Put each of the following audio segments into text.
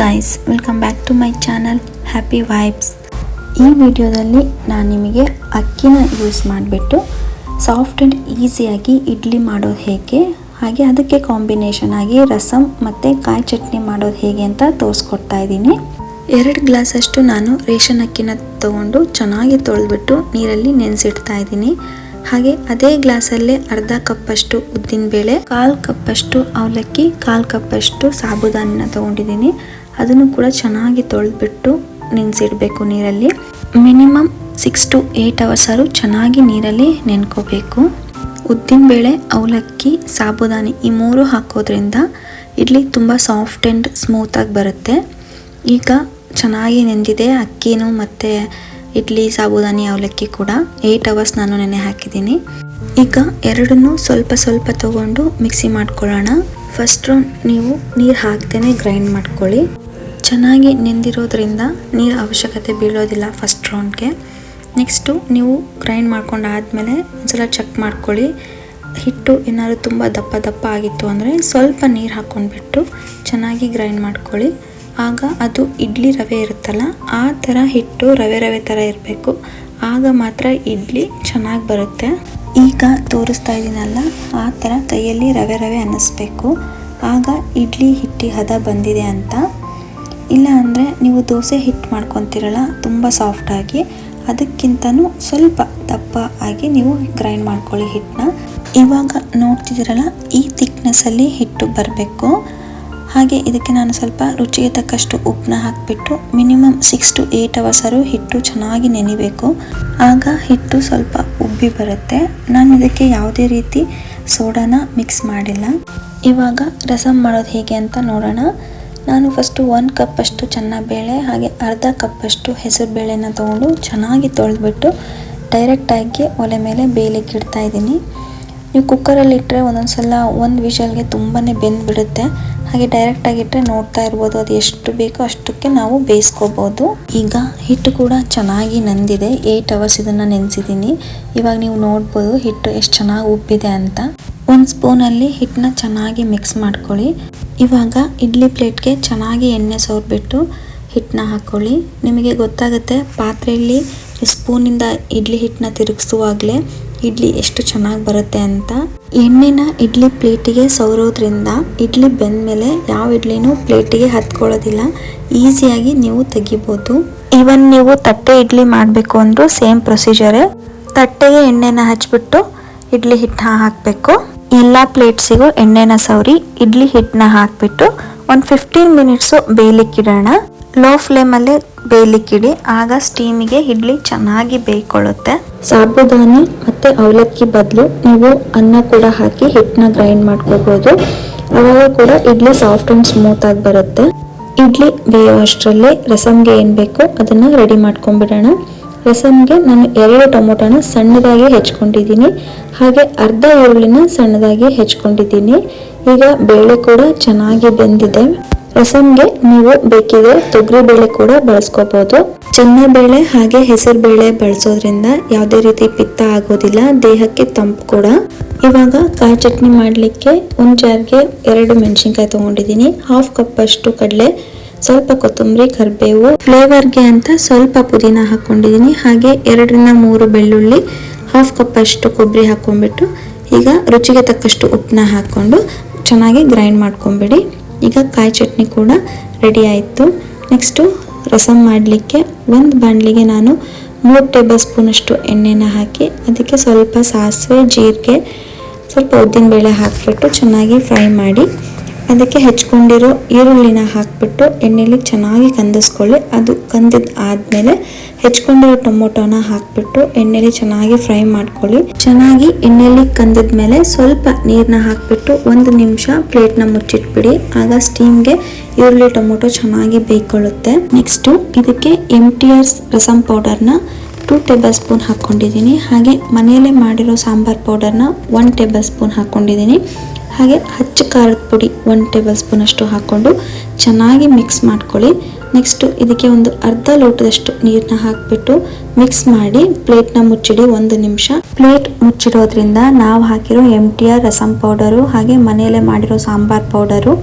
Guys, welcome back to my channel happy vibes. ಈ ವಿಡಿಯೋದಲ್ಲಿ ನಾನು ನಿಮಗೆ ಅಕ್ಕಿನ ಯೂಸ್ ಮಾಡಿಬಿಟ್ಟು ಸಾಫ್ಟ್ ಆ್ಯಂಡ್ ಈಸಿಯಾಗಿ ಇಡ್ಲಿ ಮಾಡೋದು ಹೇಗೆ, ಹಾಗೆ ಅದಕ್ಕೆ ಕಾಂಬಿನೇಷನ್ ಆಗಿ ರಸಮ್ ಮತ್ತು ಕಾಯಿ ಚಟ್ನಿ ಮಾಡೋದು ಹೇಗೆ ಅಂತ ತೋರಿಸ್ಕೊಡ್ತಾ ಇದ್ದೀನಿ. 2 ಗ್ಲಾಸಷ್ಟು ನಾನು ರೇಷನ್ ಅಕ್ಕಿನ ತೊಗೊಂಡು ಚೆನ್ನಾಗಿ ತೊಳೆದ್ಬಿಟ್ಟು ನೀರಲ್ಲಿ ನೆನೆಸಿಡ್ತಾ ಇದ್ದೀನಿ. ಹಾಗೆ ಅದೇ ಗ್ಲಾಸಲ್ಲೇ ಅರ್ಧ ಕಪ್ಪಷ್ಟು ಉದ್ದಿನಬೇಳೆ, 1/4 ಕಪ್ಪಷ್ಟು ಅವಲಕ್ಕಿ, 1/4 ಕಪ್ಪಷ್ಟು ಸಾಬುದಾನಿನ ತೊಗೊಂಡಿದ್ದೀನಿ. ಅದನ್ನು ಕೂಡ ಚೆನ್ನಾಗಿ ತೊಳೆದ್ಬಿಟ್ಟು ನೆನೆಸಿಡಬೇಕು ನೀರಲ್ಲಿ. ಮಿನಿಮಮ್ 6 to 8 ಅವರ್ಸಾರು ಚೆನ್ನಾಗಿ ನೀರಲ್ಲಿ ನೆನ್ಕೋಬೇಕು. ಉದ್ದಿನಬೇಳೆ, ಅವಲಕ್ಕಿ, ಸಾಬುದಾನಿ ಈ 3 ಹಾಕೋದ್ರಿಂದ ಇಡ್ಲಿ ತುಂಬ ಸಾಫ್ಟ್ ಆ್ಯಂಡ್ ಸ್ಮೂತಾಗಿ ಬರುತ್ತೆ. ಈಗ ಚೆನ್ನಾಗಿ ನೆಂದಿದೆ ಅಕ್ಕಿನೂ ಮತ್ತು ಇಡ್ಲಿ, ಸಾಬುದಾನಿ, ಅವಲಕ್ಕಿ ಕೂಡ 8 ಅವರ್ಸ್ ನಾನು ನೆನೆ ಹಾಕಿದ್ದೀನಿ. ಈಗ ಎರಡನ್ನೂ ಸ್ವಲ್ಪ ಸ್ವಲ್ಪ ತೊಗೊಂಡು ಮಿಕ್ಸಿ ಮಾಡ್ಕೊಳ್ಳೋಣ. ಫಸ್ಟ್ ರೌಂಡ್ ನೀವು ನೀರು ಹಾಕ್ದೇ ಗ್ರೈಂಡ್ ಮಾಡ್ಕೊಳ್ಳಿ. ಚೆನ್ನಾಗಿ ನೆಂದಿರೋದ್ರಿಂದ ನೀರು ಅವಶ್ಯಕತೆ ಬೀಳೋದಿಲ್ಲ ಫಸ್ಟ್ ರೌಂಡ್ಗೆ. ನೆಕ್ಸ್ಟು ನೀವು ಗ್ರೈಂಡ್ ಮಾಡ್ಕೊಂಡಾದಮೇಲೆ ಒಂದ್ಸಲ ಚೆಕ್ ಮಾಡ್ಕೊಳ್ಳಿ. ಹಿಟ್ಟು ಏನಾದ್ರು ತುಂಬ ದಪ್ಪ ಆಗಿತ್ತು ಅಂದರೆ ಸ್ವಲ್ಪ ನೀರು ಹಾಕ್ಕೊಂಡ್ಬಿಟ್ಟು ಚೆನ್ನಾಗಿ ಗ್ರೈಂಡ್ ಮಾಡ್ಕೊಳ್ಳಿ. ಆಗ ಅದು ಇಡ್ಲಿ ರವೆ ಇರುತ್ತಲ್ಲ, ಆ ಥರ ಹಿಟ್ಟು ರವೆ ಥರ ಇರಬೇಕು. ಆಗ ಮಾತ್ರ ಇಡ್ಲಿ ಚೆನ್ನಾಗಿ ಬರುತ್ತೆ. ಈಗ ತೋರಿಸ್ತಾ ಇದ್ದೀನಲ್ಲ, ಆ ಥರ ಕೈಯಲ್ಲಿ ರವೆ ಅನ್ನಿಸ್ಬೇಕು. ಆಗ ಇಡ್ಲಿ ಹಿಟ್ಟಿ ಹದ ಬಂದಿದೆ ಅಂತ. ಇಲ್ಲ ಅಂದರೆ ನೀವು ದೋಸೆ ಹಿಟ್ಟು ಮಾಡ್ಕೊತೀರಲ್ಲ ತುಂಬ ಸಾಫ್ಟಾಗಿ, ಅದಕ್ಕಿಂತನೂ ಸ್ವಲ್ಪ ದಪ್ಪ ಆಗಿ ನೀವು ಗ್ರೈಂಡ್ ಮಾಡ್ಕೊಳ್ಳಿ ಹಿಟ್ಟನ್ನ. ಇವಾಗ ನೋಡ್ತಿದ್ದೀರಲ್ಲ, ಈ ಥಿಕ್ನೆಸ್ಸಲ್ಲಿ ಹಿಟ್ಟು ಬರಬೇಕು. ಹಾಗೆ ಇದಕ್ಕೆ ನಾನು ಸ್ವಲ್ಪ ರುಚಿಗೆ ತಕ್ಕಷ್ಟು ಉಪ್ಪನ್ನ ಹಾಕಿಬಿಟ್ಟು ಮಿನಿಮಮ್ 6 to 8 ಅವರ್ಸಾರು ಹಿಟ್ಟು ಚೆನ್ನಾಗಿ ನೆನಿಬೇಕು. ಆಗ ಹಿಟ್ಟು ಸ್ವಲ್ಪ ಉಬ್ಬಿ ಬರುತ್ತೆ. ನಾನು ಇದಕ್ಕೆ ಯಾವುದೇ ರೀತಿ ಸೋಡಾನ ಮಿಕ್ಸ್ ಮಾಡಿಲ್ಲ. ಇವಾಗ ರಸಮ್ ಮಾಡೋದು ಹೇಗೆ ಅಂತ ನೋಡೋಣ. ನಾನು ಫಸ್ಟು 1 ಕಪ್ಪಷ್ಟು ಬೇಳೆ ಹಾಗೆ ಅರ್ಧ ಕಪ್ಪಷ್ಟು ಹೆಸರು ಬೇಳೆನ ತೊಗೊಂಡು ಚೆನ್ನಾಗಿ ತೊಳೆದ್ಬಿಟ್ಟು ಡೈರೆಕ್ಟಾಗಿ ಒಲೆ ಮೇಲೆ ಬೇಯಲಿಕ್ಕೆ ಇಡ್ತಾ ಇದ್ದೀನಿ. ನೀವು ಕುಕ್ಕರಲ್ಲಿ ಇಟ್ಟರೆ ಒಂದೊಂದು ಸಲ 1 ವಿಷಲ್ಗೆ ತುಂಬಾ ಬೆಂದ್ಬಿಡುತ್ತೆ. ಹಾಗೆ ಡೈರೆಕ್ಟಾಗಿಟ್ಟರೆ ನೋಡ್ತಾ ಇರ್ಬೋದು, ಅದು ಎಷ್ಟು ಬೇಕೋ ಅಷ್ಟಕ್ಕೆ ನಾವು ಬೇಯಿಸ್ಕೋಬೋದು. ಈಗ ಹಿಟ್ಟು ಕೂಡ ಚೆನ್ನಾಗಿ ನೆಂದಿದೆ. 8 ಅವರ್ಸ್ ಇದನ್ನು ನೆನೆಸಿದ್ದೀನಿ. ಇವಾಗ ನೀವು ನೋಡ್ಬೋದು ಹಿಟ್ಟು ಎಷ್ಟು ಚೆನ್ನಾಗಿ ಉಬ್ಬಿದೆ ಅಂತ. 1 ಸ್ಪೂನಲ್ಲಿ ಹಿಟ್ಟನ್ನ ಚೆನ್ನಾಗಿ ಮಿಕ್ಸ್ ಮಾಡ್ಕೊಳ್ಳಿ. ಇವಾಗ ಇಡ್ಲಿ ಪ್ಲೇಟ್ಗೆ ಚೆನ್ನಾಗಿ ಎಣ್ಣೆ ಸವರ್ಬಿಟ್ಟು ಹಿಟ್ಟನ್ನ ಹಾಕ್ಕೊಳ್ಳಿ. ನಿಮಗೆ ಗೊತ್ತಾಗುತ್ತೆ ಪಾತ್ರೆಯಲ್ಲಿ ಸ್ಪೂನಿಂದ ಇಡ್ಲಿ ಹಿಟ್ಟನ್ನ ತಿರುಗಿಸುವಾಗಲೇ ಇಡ್ಲಿ ಎಷ್ಟು ಚೆನ್ನಾಗಿ ಬರುತ್ತೆ ಅಂತ. ಎಣ್ಣೆನ ಇಡ್ಲಿ ಪ್ಲೇಟಿಗೆ ಸವರೋದ್ರಿಂದ ಇಡ್ಲಿ ಬೆಂದಮೇಲೆ ಯಾವ ಇಡ್ಲಿನೂ ಪ್ಲೇಟಿಗೆ ಹತ್ಕೊಳ್ಳೋದಿಲ್ಲ. ಈಸಿಯಾಗಿ ನೀವು ತೆಗಿಬೋದು. ಈವನ್ ನೀವು ತಟ್ಟೆ ಇಡ್ಲಿ ಮಾಡಬೇಕು ಅಂದರೂ ಸೇಮ್ ಪ್ರೊಸೀಜರೇ. ತಟ್ಟೆಗೆ ಎಣ್ಣೆನ ಹಚ್ಬಿಟ್ಟು ಇಡ್ಲಿ ಹಿಟ್ಟನ್ನ ಹಾಕಬೇಕು. ಎಲ್ಲ ಪ್ಲೇಟ್ಸಿಗೂ ಎಣ್ಣೆನ ಸವರಿ ಇಡ್ಲಿ ಹಿಟ್ಟನ್ನ ಹಾಕಿಬಿಟ್ಟು ಒಂದು 15 ಮಿನಿಟ್ಸು ಬೇಯಲಿಕ್ಕಿಡೋಣ. ಲೋ ಫ್ಲೇಮಲ್ಲೇ ಬೇಯಲಿಕ್ಕಿಡಿ. ಆಗ ಸ್ಟೀಮಿಗೆ ಇಡ್ಲಿ ಚೆನ್ನಾಗಿ ಬೇಯ್ಕೊಳ್ಳುತ್ತೆ. ಸಾಬುದಾನಿ ಮತ್ತು ಅವಲಕ್ಕಿ ಬದಲು ನೀವು ಅನ್ನ ಕೂಡ ಹಾಕಿ ಹಿಟ್ಟನ್ನ ಗ್ರೈಂಡ್ ಮಾಡ್ಕೋಬೋದು. ಆವಾಗ ಕೂಡ ಇಡ್ಲಿ ಸಾಫ್ಟ್ ಆ್ಯಂಡ್ ಸ್ಮೂತಾಗಿ ಬರುತ್ತೆ. ಇಡ್ಲಿ ಬೇಯೋ ಅಷ್ಟರಲ್ಲಿ ರಸಮ್ಗೆ ಏನು ಬೇಕೋ ಅದನ್ನು ರೆಡಿ ಮಾಡ್ಕೊಂಡ್ಬಿಡೋಣ. ರಸಮ್ಗೆ ನಾನು 2 ಟೊಮೊಟೊನ ಸಣ್ಣದಾಗಿ ಹೆಚ್ಕೊಂಡಿದ್ದೀನಿ. ಹಾಗೆ ಅರ್ಧ ಈರುಳ್ಳಿನ ಸಣ್ಣದಾಗಿ ಹೆಚ್ಕೊಂಡಿದ್ದೀನಿ. ಈಗ ಬೇಳೆ ಕೂಡ ಚೆನ್ನಾಗಿ ಬೆಂದಿದೆ. ರಸಮ್ಗೆ ನೀವು ಬೇಕಿದ್ರೆ ತೊಗರಿ ಬೇಳೆ ಕೂಡ ಬಳಸ್ಕೋಬಹುದು. ಬೇಳೆ ಹಾಗೆ ಹೆಸರು ಬೇಳೆ ಬಳಸೋದ್ರಿಂದ ಯಾವುದೇ ರೀತಿ ಪಿತ್ತ ಆಗೋದಿಲ್ಲ, ದೇಹಕ್ಕೆ ತಂಪು ಕೂಡ. ಇವಾಗ ಕಾಯಿ ಚಟ್ನಿ ಮಾಡಲಿಕ್ಕೆ ಒಂದು ಜಾರ್ಗೆ 2 ಮೆಣಸಿನ್ಕಾಯಿ ತೊಗೊಂಡಿದ್ದೀನಿ. 1/2 ಕಪ್ಪಷ್ಟು ಕಡಲೆ, ಸ್ವಲ್ಪ ಕೊತ್ತಂಬರಿ, ಕರಿಬೇವು, ಫ್ಲೇವರ್ಗೆ ಅಂತ ಸ್ವಲ್ಪ ಪುದೀನ ಹಾಕ್ಕೊಂಡಿದ್ದೀನಿ. ಹಾಗೆ 2 ರಿಂದ 3 ಬೆಳ್ಳುಳ್ಳಿ, 1/2 ಕಪ್ಪಷ್ಟು ಕೊಬ್ಬರಿ ಹಾಕ್ಕೊಂಡ್ಬಿಟ್ಟು ಈಗ ರುಚಿಗೆ ತಕ್ಕಷ್ಟು ಉಪ್ಪನ್ನ ಹಾಕ್ಕೊಂಡು ಚೆನ್ನಾಗಿ ಗ್ರೈಂಡ್ ಮಾಡ್ಕೊಂಬಿಡಿ. ಈಗ ಕಾಯಿ ಚಟ್ನಿ ಕೂಡ ರೆಡಿ ಆಯಿತು. ನೆಕ್ಸ್ಟು ರಸಮ್ ಮಾಡಲಿಕ್ಕೆ ಒಂದು ಬಾಣಲಿಗೆ ನಾನು 3 ಟೇಬಲ್ ಸ್ಪೂನಷ್ಟು ಎಣ್ಣೆನ ಹಾಕಿ ಅದಕ್ಕೆ ಸ್ವಲ್ಪ ಸಾಸಿವೆ, ಜೀರಿಗೆ, ಸ್ವಲ್ಪ ಉದ್ದಿನಬೇಳೆ ಹಾಕಿಬಿಟ್ಟು ಚೆನ್ನಾಗಿ ಫ್ರೈ ಮಾಡಿ ಅದಕ್ಕೆ ಹೆಚ್ಕೊಂಡಿರೋ ಈರುಳ್ಳಿನ ಹಾಕಿಬಿಟ್ಟು ಎಣ್ಣೆಲಿ ಚೆನ್ನಾಗಿ ಕಂದಿಸ್ಕೊಳ್ಳಿ. ಅದು ಕಂದಿದ ಆದಮೇಲೆ ಹೆಚ್ಕೊಂಡಿರೋ ಟೊಮೊಟೊನ ಹಾಕಿಬಿಟ್ಟು ಎಣ್ಣೆಲಿ ಚೆನ್ನಾಗಿ ಫ್ರೈ ಮಾಡ್ಕೊಳ್ಳಿ. ಚೆನ್ನಾಗಿ ಎಣ್ಣೆಲಿ ಕಂದಿದ ಮೇಲೆ ಸ್ವಲ್ಪ ನೀರನ್ನ ಹಾಕಿಬಿಟ್ಟು 1 ನಿಮಿಷ ಪ್ಲೇಟ್ನ ಮುಚ್ಚಿಟ್ಬಿಡಿ. ಆಗ ಸ್ಟೀಮ್ಗೆ ಈರುಳ್ಳಿ ಟೊಮೊಟೊ ಚೆನ್ನಾಗಿ ಬೇಯ್ಕೊಳ್ಳುತ್ತೆ. ನೆಕ್ಸ್ಟು ಇದಕ್ಕೆ MTR ರಸಮ್ ಪೌಡರ್ನ 2 ಟೇಬಲ್ ಸ್ಪೂನ್ ಹಾಕ್ಕೊಂಡಿದ್ದೀನಿ. ಹಾಗೆ ಮನೆಯಲ್ಲೇ ಮಾಡಿರೋ ಸಾಂಬಾರ್ ಪೌಡರ್ನ 1 ಟೇಬಲ್ ಸ್ಪೂನ್ ಹಾಕ್ಕೊಂಡಿದ್ದೀನಿ. ಹಾಗೆ ಹಚ್ಚ ಖಾರದ ಪುಡಿ 1 ಟೇಬಲ್ ಸ್ಪೂನ್ ಅಷ್ಟು ಹಾಕ್ಕೊಂಡು ಚೆನ್ನಾಗಿ ಮಿಕ್ಸ್ ಮಾಡ್ಕೊಳ್ಳಿ. ನೆಕ್ಸ್ಟು ಇದಕ್ಕೆ ಒಂದು ಅರ್ಧ ಲೋಟದಷ್ಟು ನೀರನ್ನ ಹಾಕಿಬಿಟ್ಟು ಮಿಕ್ಸ್ ಮಾಡಿ ಪ್ಲೇಟ್ನ ಮುಚ್ಚಿಡಿ 1 ನಿಮಿಷ. ಪ್ಲೇಟ್ ಮುಚ್ಚಿಡೋದ್ರಿಂದ ನಾವು ಹಾಕಿರೋ MTR ರಸಮ್ ಪೌಡರು ಹಾಗೆ ಮನೆಯಲ್ಲೇ ಮಾಡಿರೋ ಸಾಂಬಾರ್ ಪೌಡರು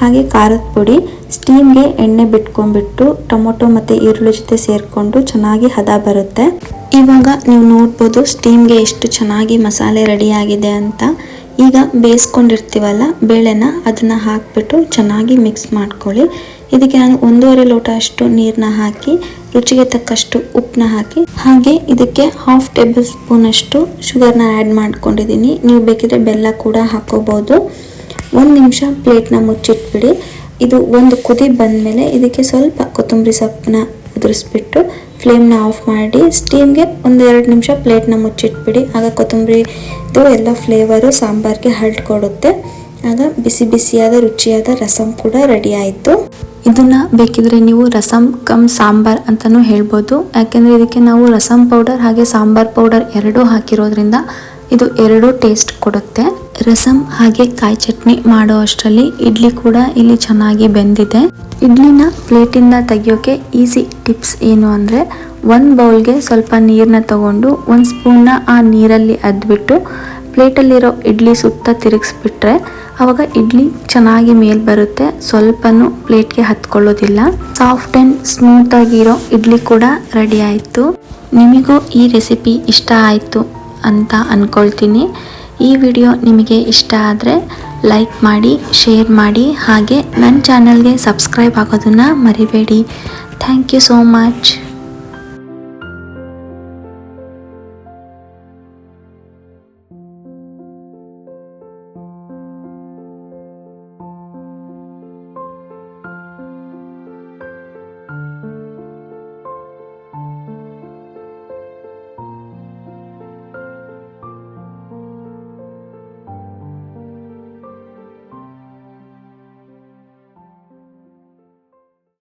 ಹಾಗೆ ಖಾರದ ಪುಡಿ ಸ್ಟೀಮ್ಗೆ ಎಣ್ಣೆ ಬಿಟ್ಕೊಂಡ್ಬಿಟ್ಟು ಟೊಮೊಟೊ ಮತ್ತು ಈರುಳ್ಳಿ ಜೊತೆ ಸೇರಿಕೊಂಡು ಚೆನ್ನಾಗಿ ಹದ ಬರುತ್ತೆ. ಇವಾಗ ನೀವು ನೋಡ್ಬೋದು ಸ್ಟೀಮ್ಗೆ ಎಷ್ಟು ಚೆನ್ನಾಗಿ ಮಸಾಲೆ ರೆಡಿಯಾಗಿದೆ ಅಂತ. ಈಗ ಬೇಯಿಸ್ಕೊಂಡಿರ್ತೀವಲ್ಲ ಬೇಳೆನ, ಅದನ್ನು ಹಾಕಿಬಿಟ್ಟು ಚೆನ್ನಾಗಿ ಮಿಕ್ಸ್ ಮಾಡ್ಕೊಳ್ಳಿ. ಇದಕ್ಕೆ ನಾನು 1.5 ಲೋಟ ಅಷ್ಟು ನೀರನ್ನ ಹಾಕಿ ರುಚಿಗೆ ತಕ್ಕಷ್ಟು ಉಪ್ಪನ್ನ ಹಾಕಿ ಹಾಗೆ ಇದಕ್ಕೆ 1/2 ಟೇಬಲ್ ಸ್ಪೂನ್ ಅಷ್ಟು ಶುಗರ್ನ ಆ್ಯಡ್ ಮಾಡ್ಕೊಂಡಿದ್ದೀನಿ. ನೀವು ಬೇಕಿದ್ರೆ ಬೆಲ್ಲ ಕೂಡ ಹಾಕೋಬೋದು. 1 ನಿಮಿಷ ಪ್ಲೇಟ್ನ ಮುಚ್ಚಿಟ್ಬಿಡಿ. ಇದು ಒಂದು ಕುದಿ ಬಂದಮೇಲೆ ಇದಕ್ಕೆ ಸ್ವಲ್ಪ ಕೊತ್ತಂಬರಿ ಸೊಪ್ಪನ್ನ ಉದುರಿಸ್ಬಿಟ್ಟು ಫ್ಲೇಮ್ನ ಆಫ್ ಮಾಡಿ ಸ್ಟೀಮ್ಗೆ 1-2 ನಿಮಿಷ ಪ್ಲೇಟ್ನ ಮುಚ್ಚಿಟ್ಬಿಡಿ. ಆಗ ಕೊತ್ತಂಬರಿದು ಎಲ್ಲ ಫ್ಲೇವರು ಸಾಂಬಾರಿಗೆ ಹರಡ್ಕೊಡುತ್ತೆ. ಆಗ ಬಿಸಿ ಬಿಸಿಯಾದ ರುಚಿಯಾದ ರಸಮ್ ಕೂಡ ರೆಡಿ ಆಯಿತು. ಇದನ್ನು ಬೇಕಿದ್ರೆ ನೀವು ರಸಮ್ ಕಮ್ ಸಾಂಬಾರ್ ಅಂತಲೂ ಹೇಳ್ಬೋದು. ಯಾಕೆಂದರೆ ಇದಕ್ಕೆ ನಾವು ರಸಮ್ ಪೌಡರ್ ಹಾಗೆ ಸಾಂಬಾರ್ ಪೌಡರ್ ಎರಡೂ ಹಾಕಿರೋದ್ರಿಂದ ಇದು ಎರಡೂ ಟೇಸ್ಟ್ ಕೊಡುತ್ತೆ. ರಸಮ್ ಹಾಗೆ ಕಾಯಿ ಚಟ್ನಿ ಮಾಡೋ ಅಷ್ಟರಲ್ಲಿ ಇಡ್ಲಿ ಕೂಡ ಇಲ್ಲಿ ಚೆನ್ನಾಗಿ ಬೆಂದಿದೆ. ಇಡ್ಲಿನ ಪ್ಲೇಟಿಂದ ತೆಗಿಯೋಕೆ ಈಸಿ ಟಿಪ್ಸ್ ಏನು ಅಂದರೆ, 1 ಬೌಲ್ಗೆ ಸ್ವಲ್ಪ ನೀರನ್ನ ತಗೊಂಡು 1 ಸ್ಪೂನ್ನ ಆ ನೀರಲ್ಲಿ ಅದ್ಬಿಟ್ಟು ಪ್ಲೇಟಲ್ಲಿರೋ ಇಡ್ಲಿ ಸುತ್ತ ತಿರುಗಿಸ್ಬಿಟ್ರೆ ಆವಾಗ ಇಡ್ಲಿ ಚೆನ್ನಾಗಿ ಮೇಲ್ ಬರುತ್ತೆ. ಸ್ವಲ್ಪನೂ ಪ್ಲೇಟ್ಗೆ ಹತ್ಕೊಳ್ಳೋದಿಲ್ಲ. ಸಾಫ್ಟ್ ಆ್ಯಂಡ್ ಸ್ಮೂತ್ ಆಗಿರೋ ಇಡ್ಲಿ ಕೂಡ ರೆಡಿ ಆಯಿತು. ನಿಮಗೂ ಈ ರೆಸಿಪಿ ಇಷ್ಟ ಆಯಿತು ಅಂತ ಅಂದ್ಕೊಳ್ತೀನಿ. ಈ ವಿಡಿಯೋ ನಿಮಗೆ ಇಷ್ಟ ಆದರೆ ಲೈಕ್ ಮಾಡಿ, ಶೇರ್ ಮಾಡಿ, ಹಾಗೆ ನನ್ನ ಚಾನಲ್ಗೆ ಸಬ್ಸ್ಕ್ರೈಬ್ ಆಗೋದನ್ನು ಮರಿಬೇಡಿ. Thank you so much.